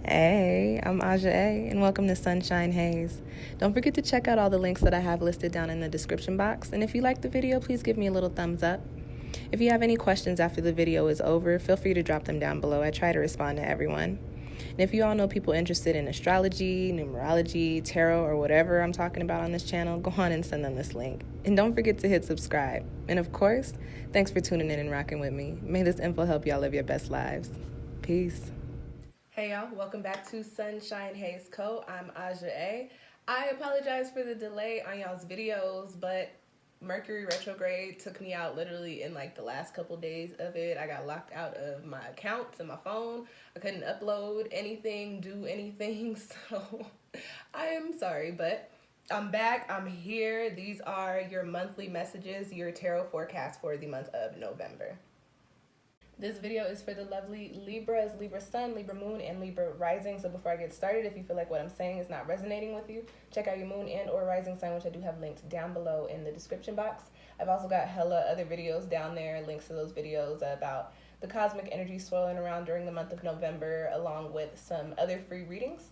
Hey, I'm Aja A, and welcome to Sunshine Haze. Don't forget to check out all the links that I have listed down in the description box, and if you like the video, please give me a little thumbs up. If you have any questions after the video is over, feel free to drop them down below. I try to respond to everyone. And if you all know people interested in astrology, numerology, tarot, or whatever I'm talking about on this channel, go on and send them this link. And don't forget to hit subscribe. And of course, thanks for tuning in and rocking with me. May this info help y'all live your best lives. Peace. Hey y'all, welcome back to SunshinehazeCo. I'm Aja A. I apologize for the delay on y'all's videos, but Mercury retrograde took me out literally in like the last couple days of it. I got locked out of my accounts and my phone. I couldn't upload anything, do anything, so I am sorry, but I'm back. I'm here. These are your monthly messages, your tarot forecast for the month of November. This video is for the lovely Libras, Libra Sun, Libra Moon, and Libra Rising. So before I get started, if you feel like what I'm saying is not resonating with you, check out your Moon and or Rising sign, which I do have linked down below in the description box. I've also got hella other videos down there, links to those videos about the cosmic energy swirling around during the month of November, along with some other free readings.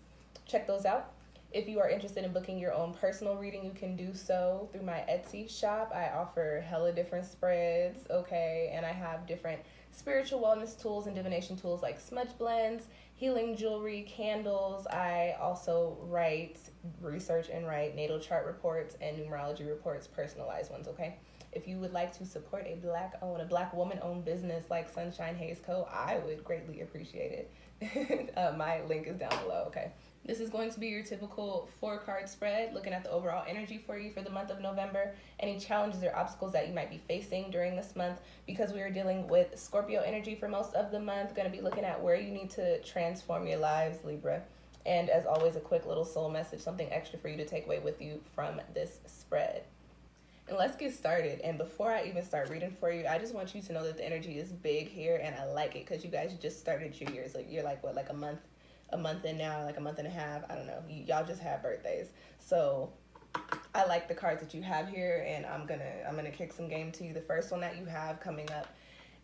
Check those out. If you are interested in booking your own personal reading, you can do so through my Etsy shop. I offer hella different spreads, okay, and I have different spiritual wellness tools and divination tools like smudge blends, healing jewelry, candles. I also research and write natal chart reports and numerology reports, personalized ones, okay? If you would like to support a black woman-owned business like Sunshine Haze Co., I would greatly appreciate it. My link is down below, okay? This is going to be your typical 4-card spread, looking at the overall energy for you for the month of November, any challenges or obstacles that you might be facing during this month, because we are dealing with Scorpio energy for most of the month. Going to be looking at where you need to transform your lives, Libra. And as always, a quick little soul message, something extra for you to take away with you from this spread. And let's get started. And before I even start reading for you, I just want you to know that the energy is big here, and I like it because you guys just started your years. Like, you're like, what, like a month in now, like a month and a half, I don't know, y'all just have birthdays. So I like the cards that you have here, and I'm gonna kick some game to you. The first one that you have coming up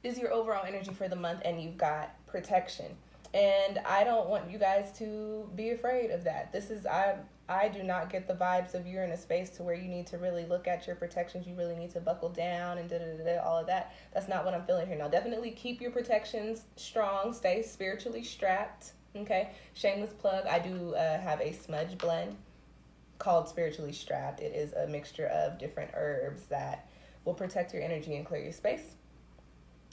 is your overall energy for the month, and you've got protection. And I don't want you guys to be afraid of that. This is, I do not get the vibes of you're in a space to where you need to really look at your protections. You really need to buckle down and all of that. That's not what I'm feeling here. Now, definitely keep your protections strong. Stay spiritually strapped. Okay, shameless plug. I do have a smudge blend called Spiritually Strapped. It is a mixture of different herbs that will protect your energy and clear your space.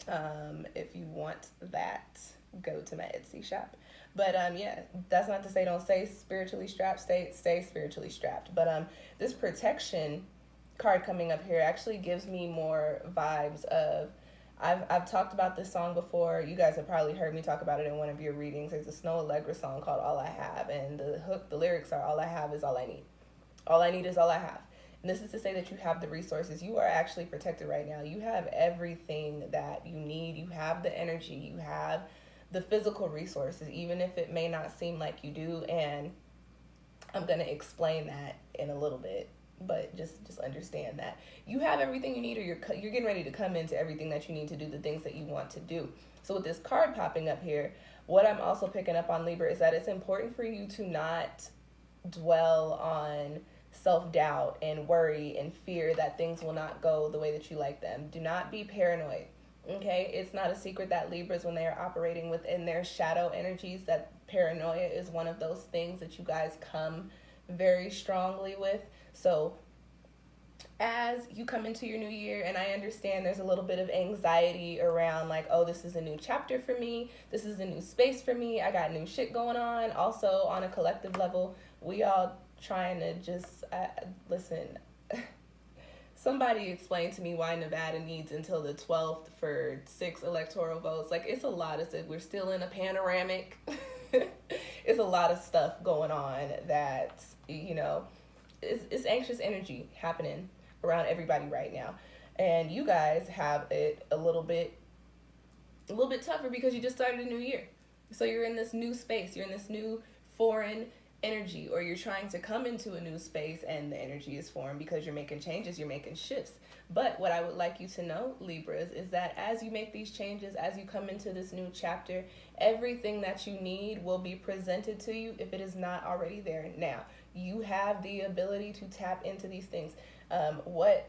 If you want that, go to my Etsy shop. But yeah, that's not to say don't stay spiritually strapped. Stay spiritually strapped. But this protection card coming up here actually gives me more vibes of, I've talked about this song before. You guys have probably heard me talk about it in one of your readings. There's a Snow Allegra song called All I Have, and the lyrics are, all I have is all I need. All I need is all I have. And this is to say that you have the resources. You are actually protected right now. You have everything that you need. You have the energy. You have the physical resources, even if it may not seem like you do. And I'm going to explain that in a little bit. But just understand that you have everything you need, or you're getting ready to come into everything that you need to do the things that you want to do. So with this card popping up here, what I'm also picking up on, Libra, is that it's important for you to not dwell on self-doubt and worry and fear that things will not go the way that you like them. Do not be paranoid. Okay, it's not a secret that Libras, when they are operating within their shadow energies, that paranoia is one of those things that you guys come very strongly with. So as you come into your new year, and I understand there's a little bit of anxiety around like, oh, this is a new chapter for me, this is a new space for me, I got new shit going on. Also, on a collective level, we all trying to just listen. Somebody explained to me why Nevada needs until the 12th for 6 electoral votes. Like, it's a lot of stuff. We're still in a panoramic. It's a lot of stuff going on that, you know, it's anxious energy happening around everybody right now. And you guys have it a little bit tougher because you just started a new year. So you're in this new space. You're in this new foreign energy, or you're trying to come into a new space and the energy is formed because you're making changes, you're making shifts. But what I would like you to know, Libras, is that as you make these changes, as you come into this new chapter, everything that you need will be presented to you if it is not already there. Now, you have the ability to tap into these things. What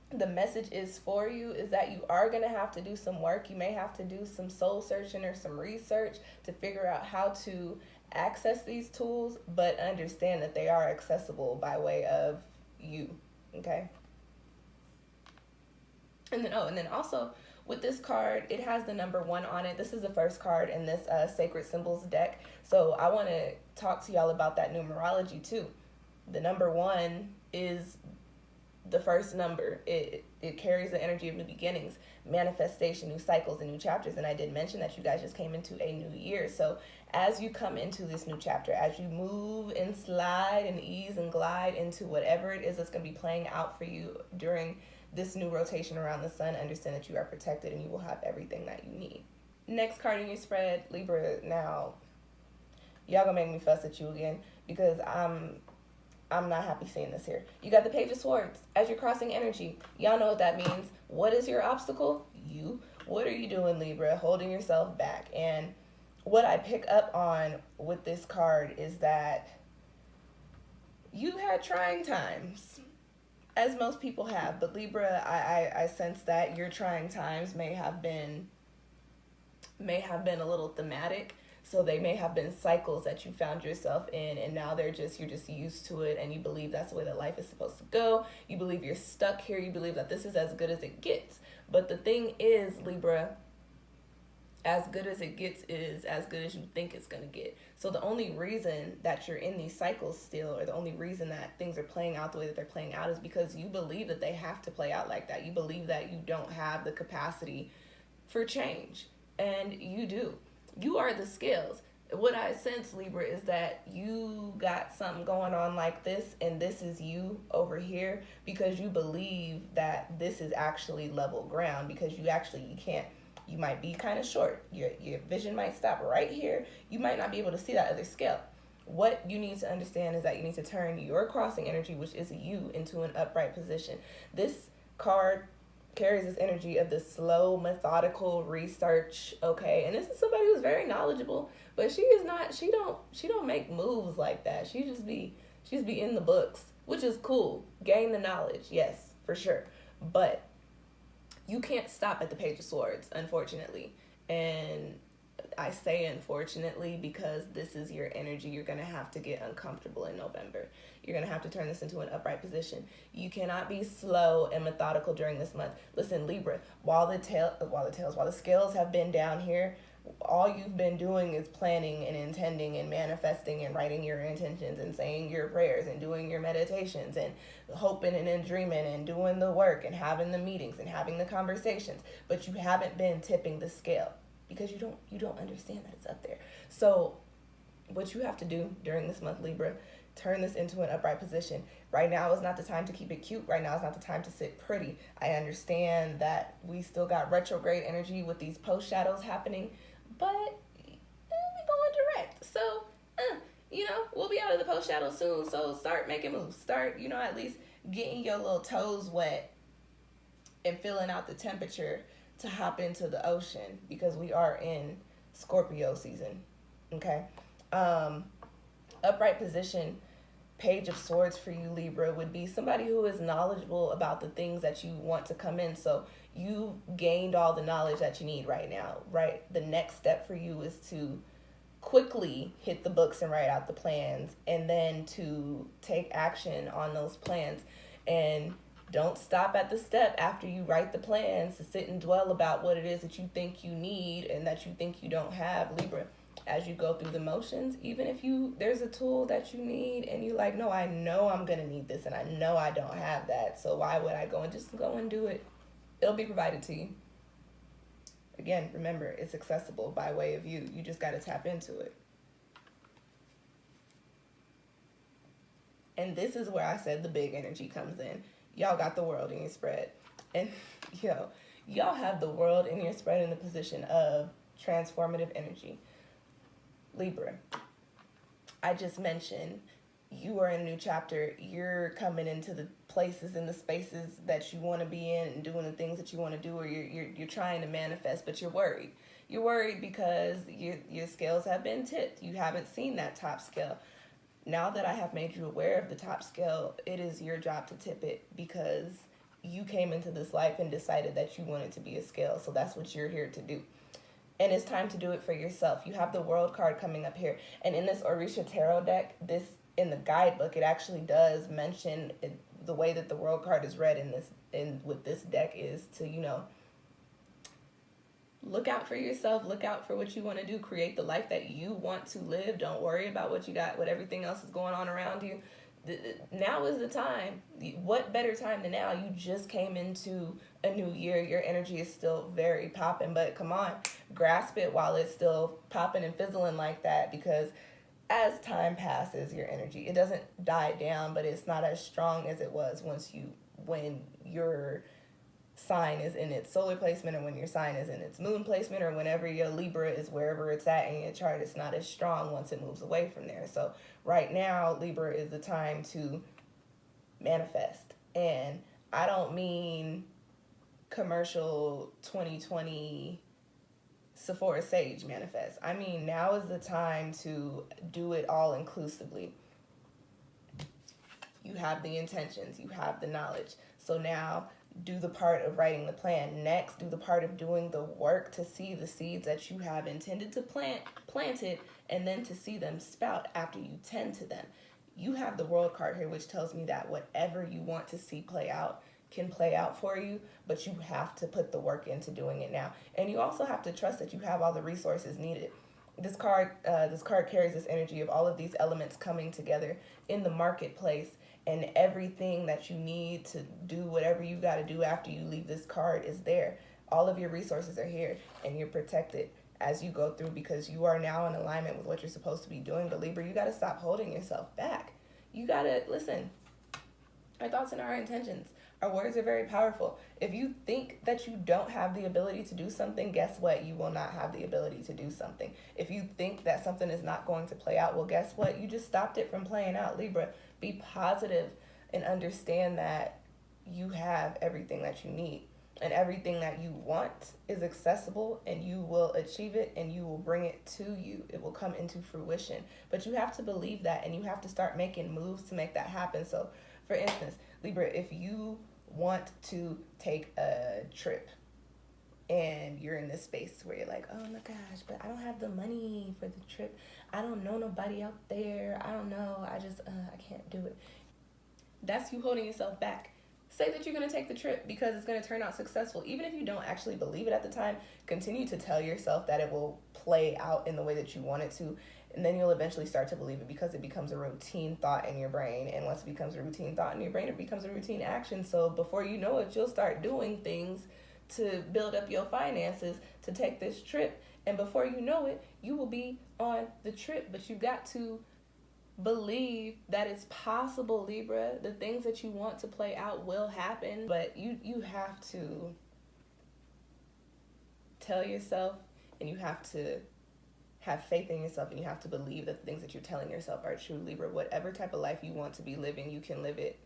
the message is for you is that you are going to have to do some work. You may have to do some soul searching or some research to figure out how to access these tools, but understand that they are accessible by way of you. Okay. And then also with this card, it has the number 1 on it. This is the first card in this Sacred Symbols deck. So I want to talk to y'all about that numerology too. The number 1 is the first number. It carries the energy of new beginnings, manifestation, new cycles, and new chapters. And I did mention that you guys just came into a new year. So as you come into this new chapter, as you move and slide and ease and glide into whatever it is that's going to be playing out for you during this new rotation around the sun, understand that you are protected and you will have everything that you need. Next card in your spread, Libra. Now, y'all gonna make me fuss at you again because I'm not happy seeing this here. You got the Page of Swords. As you're crossing energy, y'all know what that means. What is your obstacle? You. What are you doing, Libra? Holding yourself back. And what I pick up on with this card is that you've had trying times, as most people have. But Libra, I sense that your trying times may have been a little thematic. So they may have been cycles that you found yourself in, and now you're just used to it, and you believe that's the way that life is supposed to go. You believe you're stuck here. You believe that this is as good as it gets. But the thing is, Libra, as good as it gets is as good as you think it's going to get. So the only reason that you're in these cycles still, or the only reason that things are playing out the way that they're playing out, is because you believe that they have to play out like that. You believe that you don't have the capacity for change, and you do. You are the scales. What I sense, Libra, is that you got something going on like this, and this is you over here, because you believe that this is actually level ground, because you can't, you might be kind of short. Your vision might stop right here. You might not be able to see that other scale. What you need to understand is that you need to turn your crossing energy, which is you, into an upright position. This card carries this energy of the slow, methodical research, okay? And this is somebody who's very knowledgeable, but she don't make moves like that. She just be in the books, which is cool. Gain the knowledge, yes, for sure. But you can't stop at the Page of Swords, unfortunately. And I say unfortunately because this is your energy. You're going to have to get uncomfortable in November. You're going to have to turn this into an upright position. You cannot be slow and methodical during this month. Listen, Libra, while the scales have been down here, all you've been doing is planning and intending and manifesting and writing your intentions and saying your prayers and doing your meditations and hoping and dreaming and doing the work and having the meetings and having the conversations. But you haven't been tipping the scale, because you don't understand that it's up there. So what you have to do during this month, Libra, turn this into an upright position. Right now is not the time to keep it cute. Right now is not the time to sit pretty. I understand that we still got retrograde energy with these post shadows happening, but we're going direct. So, we'll be out of the post shadow soon. So start making moves. Start, at least getting your little toes wet and feeling out the temperature to hop into the ocean, because we are in Scorpio season. Okay. Upright position, Page of Swords for you, Libra, would be somebody who is knowledgeable about the things that you want to come in. So you gained all the knowledge that you need right now, right? The next step for you is to quickly hit the books and write out the plans, and then to take action on those plans. And don't stop at the step after you write the plans to sit and dwell about what it is that you think you need and that you think you don't have, Libra. As you go through the motions, even if there's a tool that you need and you're like, no, I know I'm going to need this and I know I don't have that, so why would I go and do it? It'll be provided to you. Again, remember, it's accessible by way of you. You just got to tap into it. And this is where I said the big energy comes in. Y'all got the world in your spread. And, y'all have the world in your spread in the position of transformative energy. Libra, I just mentioned, you are in a new chapter. You're coming into the places and the spaces that you want to be in and doing the things that you want to do, or you're trying to manifest, but you're worried. You're worried because your scales have been tipped. You haven't seen that top scale. Now that I have made you aware of the top scale, it is your job to tip it, because you came into this life and decided that you wanted to be a scale. So that's what you're here to do. And it's time to do it for yourself. You have the World card coming up here. And in this Orisha Tarot deck, this in the guidebook, it actually does mention it, the way that the World card is read in with this deck is to, look out for yourself, look out for what you want to do, create the life that you want to live. Don't worry about what you got, what everything else is going on around you. Now is the time. What better time than now? You just came into a new year. Your energy is still very popping, but come on, grasp it while it's still popping and fizzling like that, because as time passes, your energy, it doesn't die down, but it's not as strong as it was when your sign is in its solar placement, or when your sign is in its moon placement, or whenever your Libra is wherever it's at in your chart. It's not as strong once it moves away from there. So right now, Libra is the time to manifest. And I don't mean commercial 2020 Sephora Sage manifest. I mean, now is the time to do it all inclusively. You have the intentions, you have the knowledge. So now do the part of writing the plan. Next, do the part of doing the work to see the seeds that you have intended to plant it, and then to see them sprout after you tend to them. You have the World card here, which tells me that whatever you want to see play out can play out for you, but you have to put the work into doing it now. And you also have to trust that you have all the resources needed. This card carries this energy of all of these elements coming together in the marketplace, and everything that you need to do whatever you got to do after you leave this card is there. All of your resources are here, and you're protected as you go through, because you are now in alignment with what you're supposed to be doing. But Libra, you got to stop holding yourself back. You got to listen. Our thoughts and our intentions. Our words are very powerful. If you think that you don't have the ability to do something, guess what? You will not have the ability to do something. If you think that something is not going to play out, well, guess what? You just stopped it from playing out. Libra, be positive and understand that you have everything that you need. And everything that you want is accessible, and you will achieve it, and you will bring it to you. It will come into fruition. But you have to believe that, and you have to start making moves to make that happen. So, for instance, Libra, if you want to take a trip and you're in this space where you're like, oh my gosh, but I don't have the money for the trip. I don't know nobody out there. I don't know. I can't do it. That's you holding yourself back. Say that you're going to take the trip because it's going to turn out successful. Even if you don't actually believe it at the time, continue to tell yourself that it will play out in the way that you want it to. And then you'll eventually start to believe it, because it becomes a routine thought in your brain. And once it becomes a routine thought in your brain, it becomes a routine action. So before you know it, you'll start doing things to build up your finances to take this trip. And before you know it, you will be on the trip. But you've got to believe that it's possible, Libra. The things that you want to play out will happen. But you have to tell yourself, and you have to have faith in yourself, and you have to believe that the things that you're telling yourself are true, Libra. Whatever type of life you want to be living, you can live it.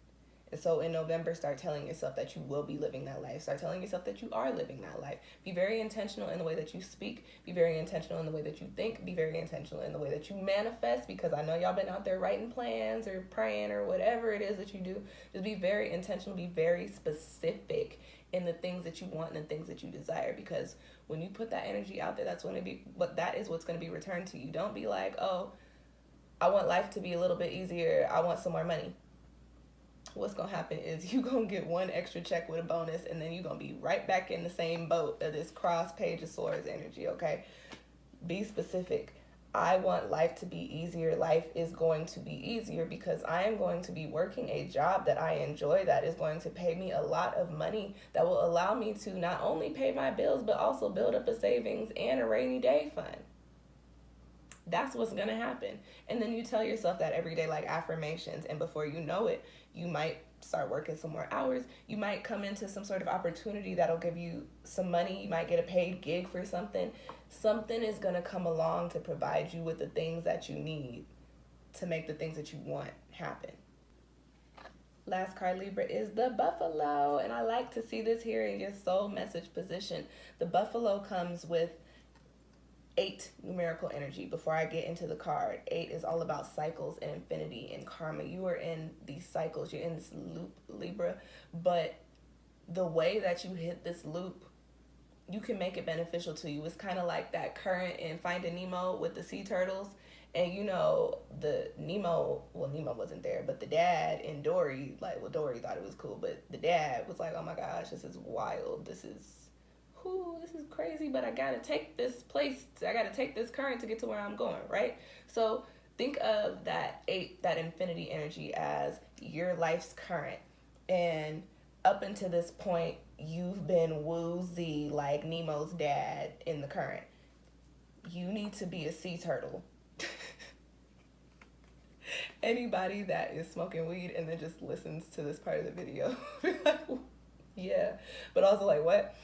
And so in November, start telling yourself that you will be living that life. Start telling yourself that you are living that life. Be very intentional in the way that you speak. Be very intentional in the way that you think. Be very intentional in the way that you manifest, because I know y'all been out there writing plans or praying or whatever it is that you do. Just be very intentional. Be very specific in the things that you want and the things that you desire, because when you put that energy out there, that is what's going to be returned to you. Don't be like, oh, I want life to be a little bit easier. I want some more money. What's going to happen is you're going to get one extra check with a bonus, and then you're going to be right back in the same boat of this cross page of swords energy, okay? Be specific. I want life to be easier. Life is going to be easier because I am going to be working a job that I enjoy, that is going to pay me a lot of money, that will allow me to not only pay my bills, but also build up a savings and a rainy day fund. That's what's going to happen. And then you tell yourself that every day, like affirmations. And before you know it, you might start working some more hours. You might come into some sort of opportunity that'll give you some money. You might get a paid gig for something. Something is going to come along to provide you with the things that you need. to make the things that you want happen. Last card, Libra, is the Buffalo, and I like to see this here in your soul message position. The Buffalo comes with 8 numerical energy. Before I get into the card, 8 is all about cycles and infinity and karma. You are in these cycles, you're in this loop, Libra, but the way that you hit this loop, you can make it beneficial to you. It's kind of like that current in Finding Nemo with the sea turtles. And you know, Nemo wasn't there, but the dad and Dory, Dory thought it was cool, but the dad was like, oh my gosh, this is wild. This is crazy, but I gotta take this current to get to where I'm going, right? So think of that infinity energy as your life's current. And up until this point, you've been woozy like Nemo's dad in the current. You need to be a sea turtle. Anybody that is smoking weed and then just listens to this part of the video, yeah, but also like, what?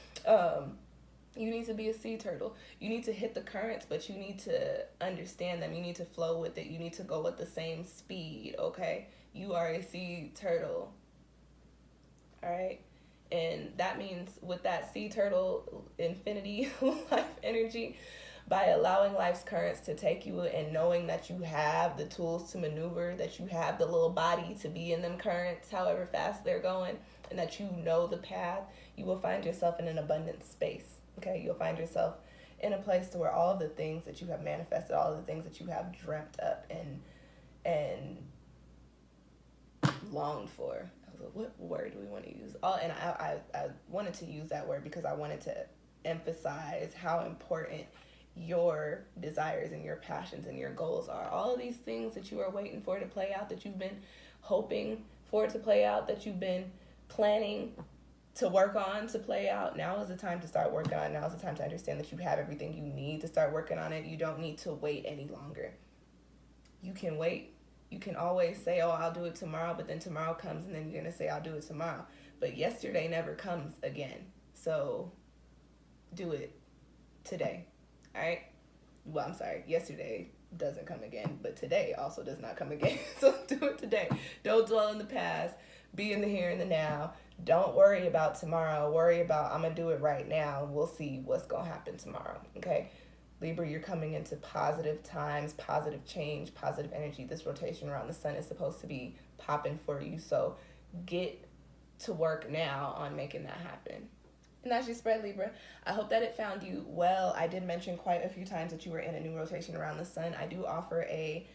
You need to be a sea turtle. You need to hit the currents, but you need to understand them. You need to flow with it. You need to go with the same speed, okay? You are a sea turtle, all right? And that means with that sea turtle infinity life energy, by allowing life's currents to take you and knowing that you have the tools to maneuver, that you have the little body to be in them currents, however fast they're going, and that you know the path, you will find yourself in an abundant space, okay? You'll find yourself in a place to where all of the things that you have manifested, all of the things that you have dreamt up and longed for. I was like, what word do we want to use? And I wanted to use that word because I wanted to emphasize how important your desires and your passions and your goals are. All of these things that you are waiting for to play out, that you've been hoping for it to play out, that you've been planning to work on to play out, now is the time to start working on it. Now is the time to understand that you have everything you need to start working on it. You don't need to wait any longer. You can wait. You can always say, oh, I'll do it tomorrow, but then tomorrow comes and then you're going to say, I'll do it tomorrow. But yesterday never comes again. So do it today. All right. Well, I'm sorry. Yesterday doesn't come again, but today also does not come again. So do it today. Don't dwell in the past. Be in the here and the now. Don't worry about tomorrow. Worry about, I'm going to do it right now. And we'll see what's going to happen tomorrow. Okay. Libra, you're coming into positive times, positive change, positive energy. This rotation around the sun is supposed to be popping for you. So get to work now on making that happen. And that's your spread, Libra. I hope that it found you well. I did mention quite a few times that you were in a new rotation around the sun. I do offer a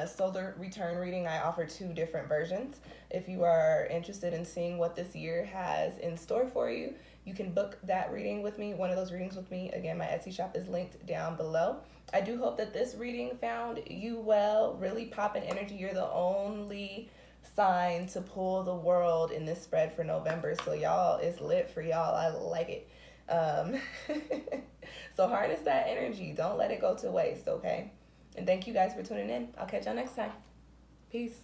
solar return reading. I offer 2 different versions. If you are interested in seeing what this year has in store for you, you can book that reading with me, one of those readings with me. Again, my Etsy shop is linked down below. I do hope that this reading found you well. Really popping energy. You're the only sign to pull the world in this spread for November. So y'all, it's lit for y'all. I like it. So harness that energy. Don't let it go to waste, okay? And thank you guys for tuning in. I'll catch y'all next time. Peace.